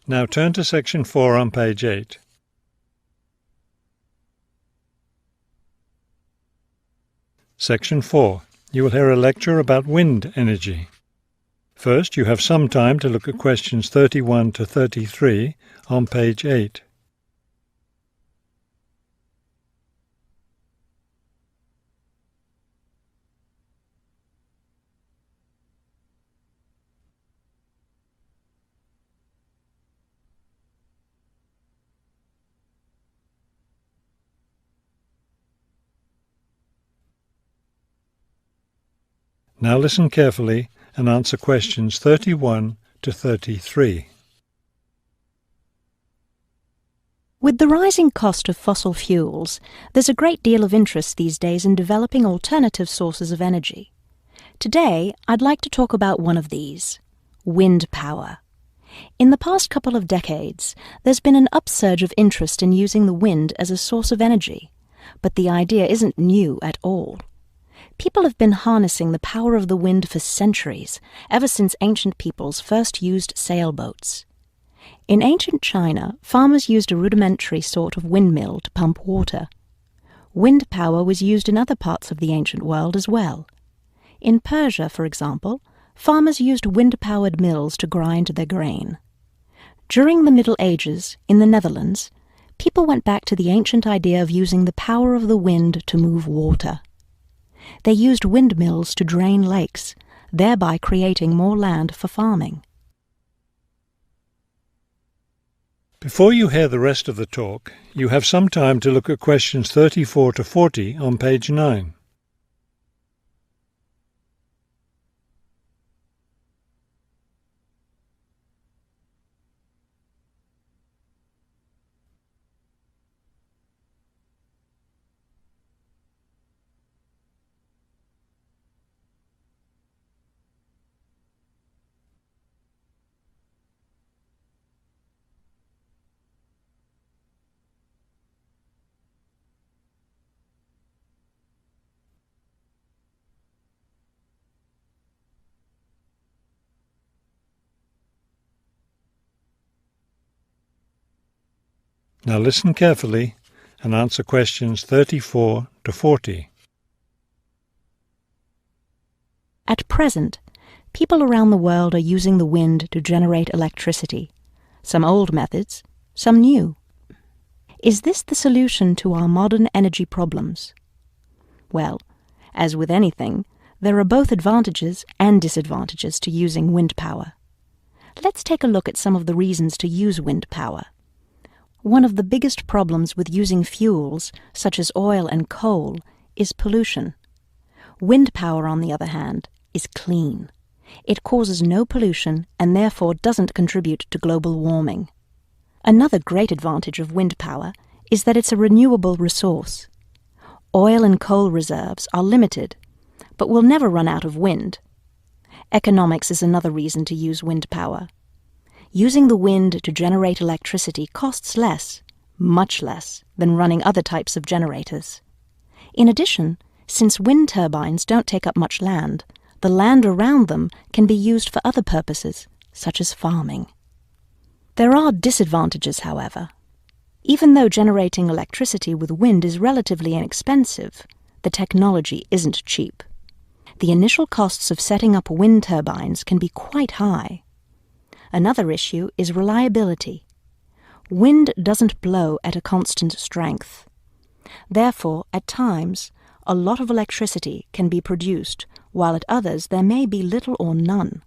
Now turn to section 4 on page 8. Section 4. You will hear a lecture about wind energy. First, you have some time to look at questions 31 to 33 on page 8. Now listen carefully and answer questions 31 to 33. With the rising cost of fossil fuels, there's a great deal of interest these days in developing alternative sources of energy. Today, I'd like to talk about one of these: wind power. In the past couple of decades, there's been an upsurge of interest in using the wind as a source of energy, but the idea isn't new at all. People have been harnessing the power of the wind for centuries, ever since ancient peoples first used sailboats. In ancient China, farmers used a rudimentary sort of windmill to pump water. Wind power was used in other parts of the ancient world as well. In Persia, for example, farmers used wind-powered mills to grind their grain. During the Middle Ages, in the Netherlands, people went back to the ancient idea of using the power of the wind to move water. They used windmills to drain lakes, thereby creating more land for farming. Before you hear the rest of the talk, you have some time to look at questions 34 to 40 on page 9. Now listen carefully and answer questions 34 to 40. At present, people around the world are using the wind to generate electricity, some old methods, some new. Is this the solution to our modern energy problems? Well, as with anything, there are both advantages and disadvantages to using wind power. Let's take a look at some of the reasons to use wind power. One of the biggest problems with using fuels, such as oil and coal, is pollution. Wind power, on the other hand, is clean. It causes no pollution and therefore doesn't contribute to global warming. Another great advantage of wind power is that it's a renewable resource. Oil and coal reserves are limited, but will never run out of wind. Economics is another reason to use wind power. Using the wind to generate electricity costs less, much less, than running other types of generators. In addition, since wind turbines don't take up much land, the land around them can be used for other purposes, such as farming. There are disadvantages, however. Even though generating electricity with wind is relatively inexpensive, the technology isn't cheap. The initial costs of setting up wind turbines can be quite high. Another issue is reliability. Wind doesn't blow at a constant strength. Therefore, at times, a lot of electricity can be produced, while at others there may be little or none.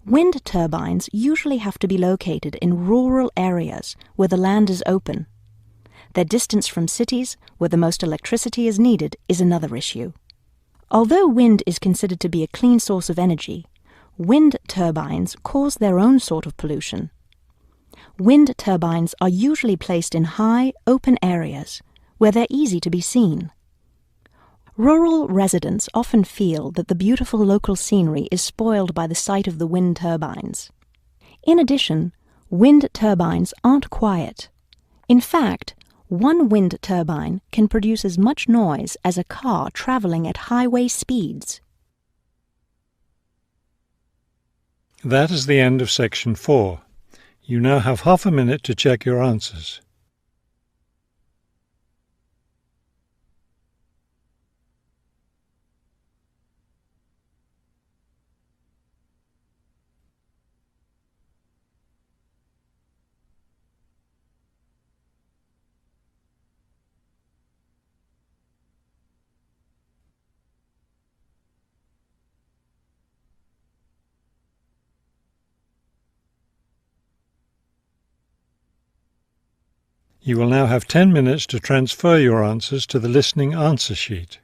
Wind turbines usually have to be located in rural areas where the land is open. Their distance from cities, where the most electricity is needed, is another issue. Although wind is considered to be a clean source of energy, wind turbines cause their own sort of pollution. Wind turbines are usually placed in high, open areas where they're easy to be seen. Rural residents often feel that the beautiful local scenery is spoiled by the sight of the wind turbines. In addition, wind turbines aren't quiet. In fact, one wind turbine can produce as much noise as a car traveling at highway speeds. That is the end of section 4. You now have half a minute to check your answers. You will now have 10 minutes to transfer your answers to the listening answer sheet.